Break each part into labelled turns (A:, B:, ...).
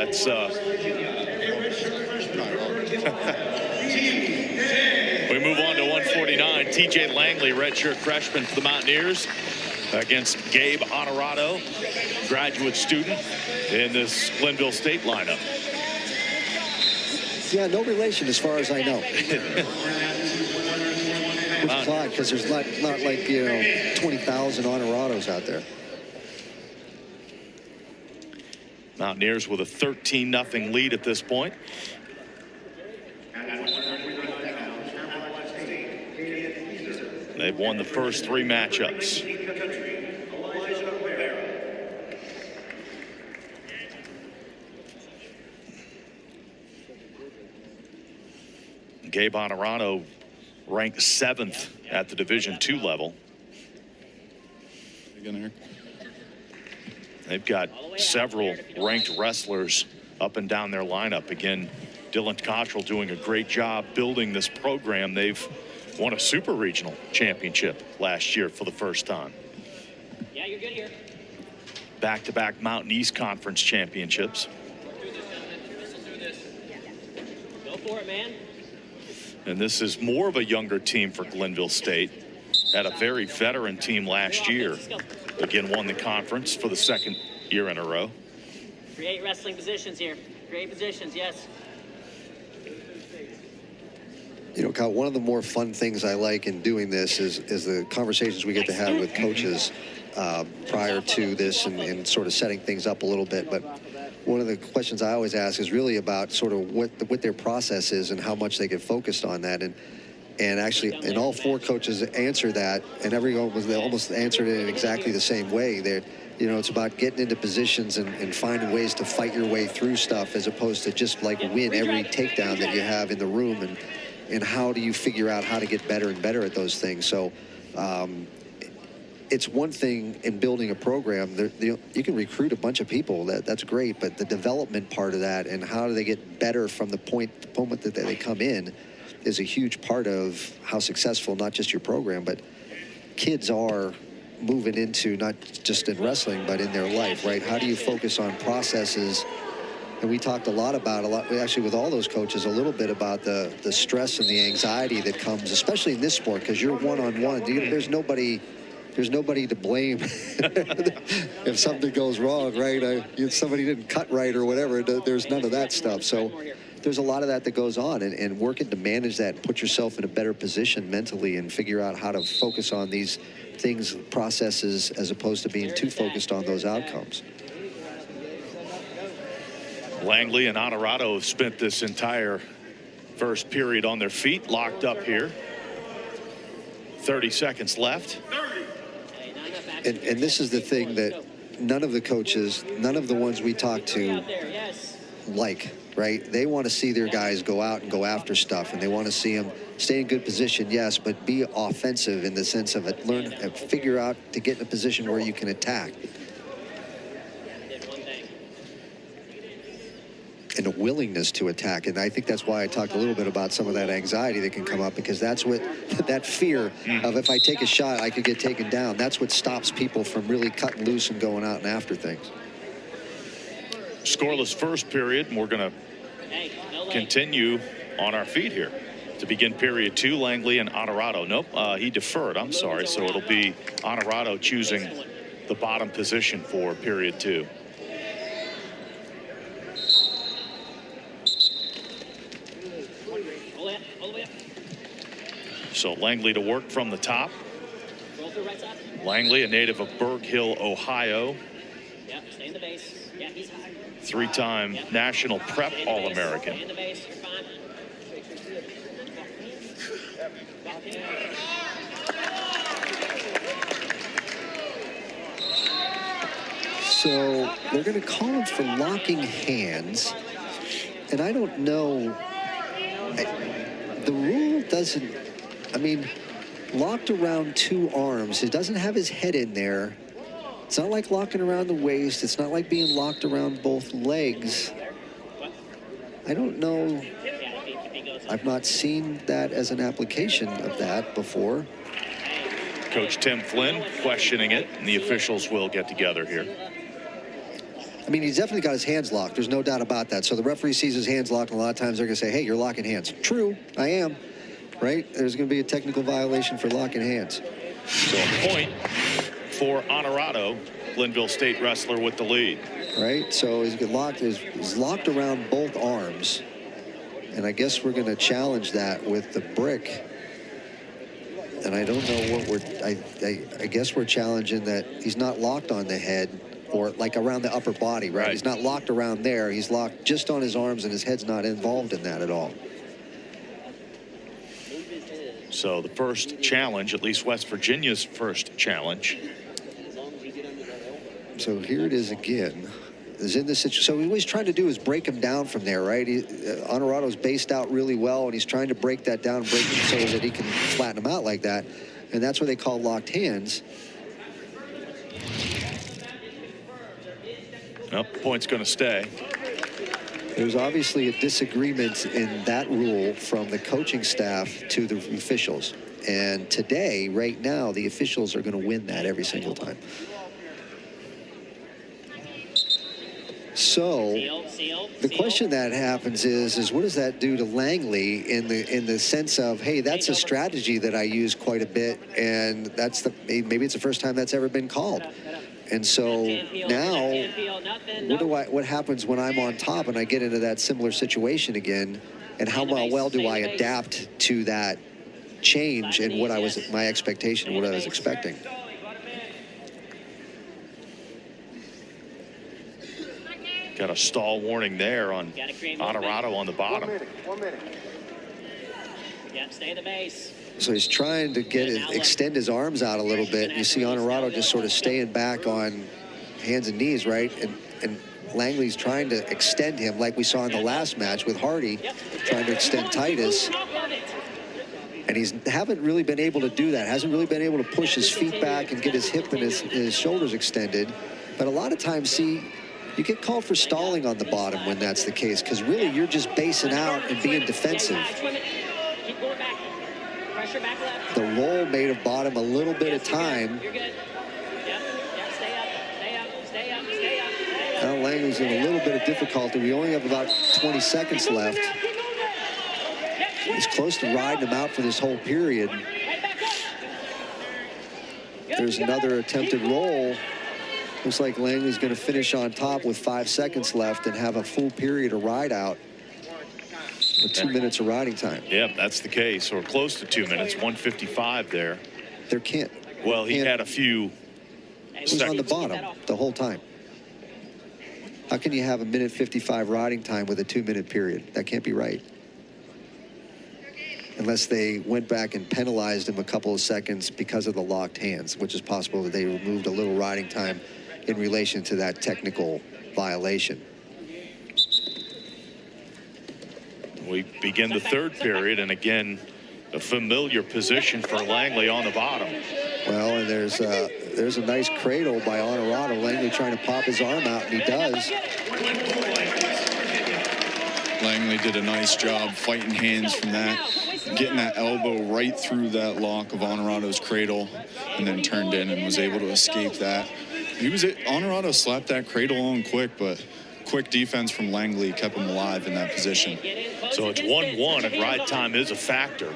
A: That's we move on to 149. TJ Langley, redshirt freshman for the Mountaineers, against Gabe Onorato, graduate student in this Glenville State lineup.
B: Yeah, no relation as far as I know. Which is odd because there's not like, you know, 20,000 Honoratos out there.
A: Mountaineers with a 13-0 lead at this point. They've won the first 3 matchups. Gabe Onorato ranked 7th at the Division II level. They've got several ranked wrestlers up and down their lineup. Again, Dylan Cottrell doing a great job building this program. They've won a super regional championship last year for the first time.
C: Yeah, you're good here.
A: Back-to-back Mountain East Conference championships.
C: Go for it, man.
A: And this is more of a younger team for Glenville State. Had a very veteran team last year. Again, won the conference for the 2nd year in a row.
C: Create wrestling positions here. Create positions, yes.
B: You know, Kyle, one of the more fun things I like in doing this is the conversations we get to have with coaches prior to this and sort of setting things up a little bit. But one of the questions I always ask is really about sort of what their process is and how much they get focused on that. And actually, and all 4 coaches answer that, and everyone they almost answered it in exactly the same way. They're, you know, it's about getting into positions and finding ways to fight your way through stuff as opposed to just like win every takedown that you have in the room. And how do you figure out how to get better and better at those things? So it's one thing in building a program. You can recruit a bunch of people. That's great. But the development part of that and how do they get better from the moment that they come in is a huge part of how successful not just your program, but kids are moving into, not just in wrestling, but in their life, right? How do you focus on processes? And we talked actually with all those coaches, a little bit about the stress and the anxiety that comes, especially in this sport, because you're one-on-one. There's nobody to blame if something goes wrong, right? Somebody didn't cut right or whatever. There's none of that stuff. So there's a lot of that goes on, and working to manage that and put yourself in a better position mentally and figure out how to focus on these things, processes, as opposed to being too focused on those outcomes.
A: Langley and Onorato have spent this entire first period on their feet, locked up here. 30 seconds left.
B: And this is the thing that none of the coaches, none of the ones we talk to like, right? They want to see their guys go out and go after stuff, and they want to see them stay in good position, yes, but be offensive in the sense of it, learn and figure out to get in a position where you can attack. And a willingness to attack. And I think that's why I talked a little bit about some of that anxiety that can come up, because that's what that fear of, if I take a shot, I could get taken down. That's what stops people from really cutting loose and going out and after things.
A: Scoreless first period, and we're going to continue on our feet here to begin period 2. Langley and Onorato. Nope, he deferred. I'm sorry. So it'll be Onorato choosing the bottom position for period 2. So Langley to work from the top. Langley, a native of Berg Hill, Ohio.
C: Yeah, stay in the base. Yeah, he's high.
A: 3-time national prep All-American.
B: So they're going to call him for locking hands. And I don't know. The rule doesn't, I mean, locked around 2 arms. It doesn't have his head in there. It's not like locking around the waist. It's not like being locked around both legs. I don't know. I've not seen that as an application of that before.
A: Coach Tim Flynn questioning it, and the officials will get together here.
B: I mean, he's definitely got his hands locked. There's no doubt about that. So the referee sees his hands locked, and a lot of times they're going to say, hey, you're locking hands. True, I am. Right? There's going to be a technical violation for locking hands.
A: So a point for Onorato, Glenville State wrestler with the lead.
B: Right? So he's locked around both arms. And I guess we're going to challenge that with the brick. And I don't know what I guess we're challenging that he's not locked on the head or like around the upper body, right? He's not locked around there. He's locked just on his arms, and his head's not involved in that at all.
A: So the first challenge, at least West Virginia's first challenge.
B: So here it is again. Is in this situation. So what he's trying to do is break him down from there, right? Onorato's based out really well, and he's trying to break that down, break him so that he can flatten him out like that. And that's what they call locked hands.
A: Nope, point's going to stay.
B: There's obviously a disagreement in that rule from the coaching staff to the officials. And today, right now, the officials are going to win that every single time. So the question that happens is what does that do to Langley in the sense of, hey, that's a strategy that I use quite a bit, and that's maybe it's the first time that's ever been called. And so now what happens when I'm on top and I get into that similar situation again, and how well do I adapt to that change and what my expectation, what I was expecting.
A: Got a stall warning there on Onorato on the bottom.
C: 1 minute. Yeah, stay the base.
B: So he's trying to extend his arms out a little bit. You see Onorato just sort of staying back on hands and knees, right? And Langley's trying to extend him like we saw in the last match with Hardy, trying to extend Titus. And he's haven't really been able to do that. Hasn't really been able to push his feet back and get his hip and his shoulders extended. But a lot of times, see, you get called for stalling on the bottom when that's the case, because really you're just basing out and being defensive. The roll made of bottom a little bit of time. Now Langley's in a little bit of difficulty. We only have about 20 seconds left. He's close to riding him out for this whole period. There's another attempted roll. Looks like Langley's going to finish on top with 5 seconds left and have a full period of ride out with 2 minutes of riding time.
A: Yep, that's the case, or close to 2 minutes, 1:55 there.
B: There can't.
A: Well, he had a few
B: seconds. He was on the bottom the whole time. How can you have a 1:55 riding time with a 2 minute period? That can't be right. Unless they went back and penalized him a couple of seconds because of the locked hands, which is possible that they removed a little riding time in relation to that technical violation.
A: We begin the third period, and again, a familiar position for Langley on the bottom.
B: Well, and there's a nice cradle by Onorato. Langley trying to pop his arm out, and he does.
D: Langley did a nice job fighting hands from that, getting that elbow right through that lock of Onorato's cradle, and then turned in and was able to escape that. Onorato slapped that cradle on quick, but quick defense from Langley kept him alive in that position.
A: So it's 1-1, and ride time is a factor,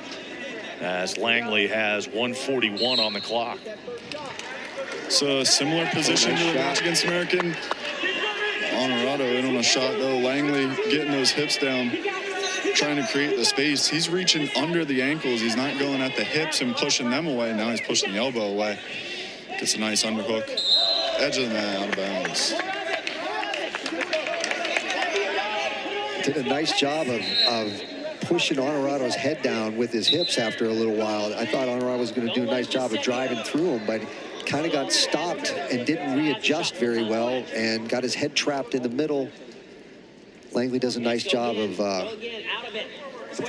A: as Langley has 1:41 on the clock.
D: So a similar position to the match against American. Onorato in on a shot, though. Langley getting those hips down, trying to create the space. He's reaching under the ankles. He's not going at the hips and pushing them away. Now he's pushing the elbow away. Gets a nice underhook. Edge of the mat, out of bounds.
B: Did a nice job of pushing Onorato's head down with his hips after a little while. I thought Onorato was going to do a nice job of driving through him, but kind of got stopped and didn't readjust very well and got his head trapped in the middle. Langley does a nice job of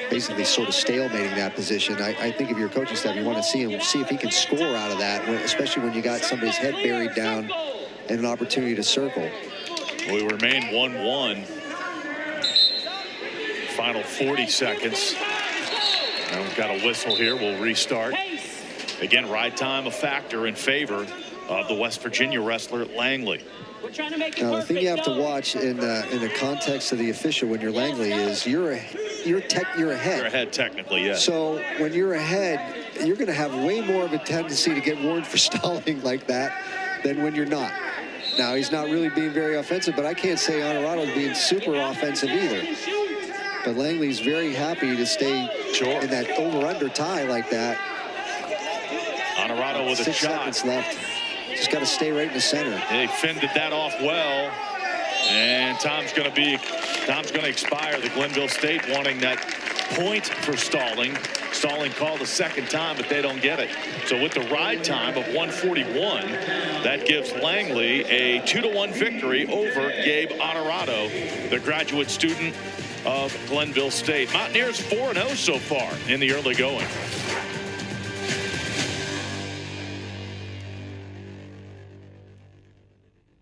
B: basically sort of stalemating that position. I think if you're a coaching staff, you want to see if he can score out of that, especially when you got somebody's head buried down and an opportunity to circle.
A: We remain 1-1. Final 40 seconds. Now we've got a whistle here. We'll restart. Again, ride time a factor in favor of the West Virginia wrestler Langley.
C: We're trying to make it
B: Now, the
C: perfect.
B: thing you have to
C: Go.
B: watch in the context of the official when you're Langley is you're ahead.
A: You're ahead technically, yes.
B: So when you're ahead, you're going to have way more of a tendency to get warned for stalling like that than when you're not. Now, he's not really being very offensive, but I can't say Onorato's being super offensive either. But Langley's very happy to stay in that over-under tie like that.
A: Honorato with a
B: 6
A: shot.
B: seconds left. Just got to stay right in the center.
A: They fended that off well. And time's going to expire. The Glenville State wanting that point for stalling. Stalling called a second time, but they don't get it. So with the ride time of 1:41, that gives Langley a 2-1 victory over Gabe Onorato, the graduate student of Glenville State. Mountaineers 4-0 so far in the early going.